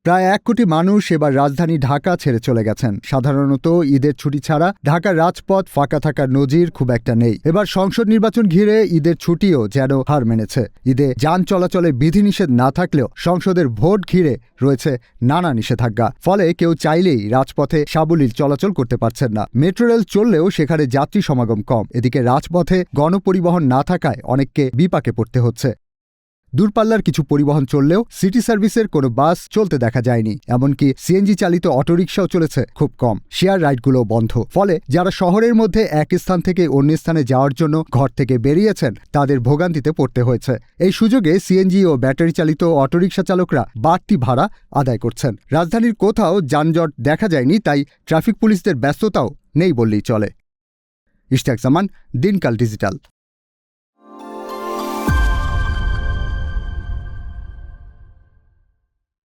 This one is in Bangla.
প্রায় ১ কোটি মানুষ এবার রাজধানী ঢাকা ছেড়ে চলে গেছেন। সাধারণত ঈদের ছুটি ছাড়া ঢাকার রাজপথ ফাঁকা থাকার নজির খুব একটা নেই। এবার সংসদ নির্বাচন ঘিরে ঈদের ছুটিও যেন হার মেনেছে। ঈদে যান চলাচলে বিধিনিষেধ না থাকলেও সংসদের ভোট ঘিরে রয়েছে নানা নিষেধাজ্ঞা। ফলে কেউ চাইলেই রাজপথে সাবলীল চলাচল করতে পারছেন না। মেট্রো রেল চললেও সেখানে যাত্রী সমাগম কম। এদিকে রাজপথে গণপরিবহন না থাকায় অনেককে বিপাকে পড়তে হচ্ছে। দূরপাল্লার কিছু পরিবহন চললেও সিটি সার্ভিসের কোনো বাস চলতে দেখা যায়নি। এমনকি সিএনজি চালিত অটোরিকশাও চলেছে খুব কম। শেয়ার রাইডগুলো বন্ধ। ফলে যারা শহরের মধ্যে এক স্থান থেকে অন্য স্থানে যাওয়ার জন্য ঘর থেকে বেরিয়েছেন তাদের ভোগান্তিতে পড়তে হয়েছে। এই সুযোগে সিএনজি ও ব্যাটারি চালিত অটোরিকশা চালকরা বাড়তি ভাড়া আদায় করছেন। রাজধানীর কোথাও যানজট দেখা যায়নি, তাই ট্রাফিক পুলিশদের ব্যস্ততাও নেই বললেই চলে। ইশতিয়াক জামান, দিনকাল ডিজিটাল।